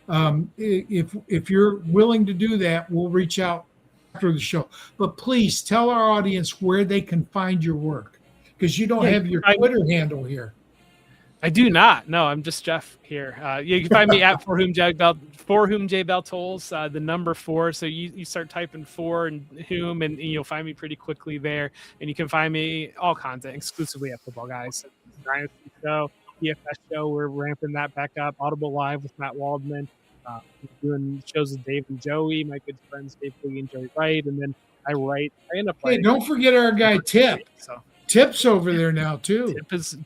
If you're willing to do that, we'll reach out after the show. But please tell our audience where they can find your work, because you don't have your Twitter handle here. I do not. No, I'm just Jeff here. You can find me at For Whom J Bell Tolls, the number 4. So you start typing 4 and whom, and you'll find me pretty quickly there. And you can find me all content exclusively at Footballguys. Dynasty Show, DFS Show, we're ramping that back up. Audible Live with Matt Waldman. Doing shows with Dave and Joey, my good friends Dave Lee and Joey Wright. And then I end up writing. Hey, don't forget our guy Tip. Tip's over there now too.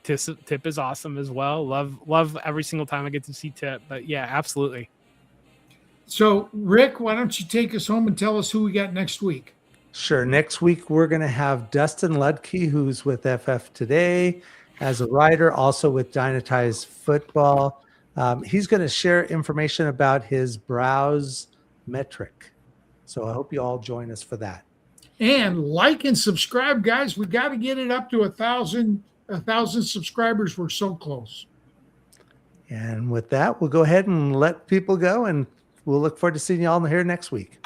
Tip is awesome as well. Love every single time I get to see Tip. But yeah, absolutely. So Rick, why don't you take us home and tell us who we got next week? Sure. Next week we're going to have Dustin Ludke, who's with FF Today as a writer, also with Dynatize Football. He's going to share information about his browse metric. So I hope you all join us for that. And like and subscribe, guys. We got to get it up to 1,000 subscribers. We're so close. And with that, we'll go ahead and let people go. And we'll look forward to seeing you all here next week.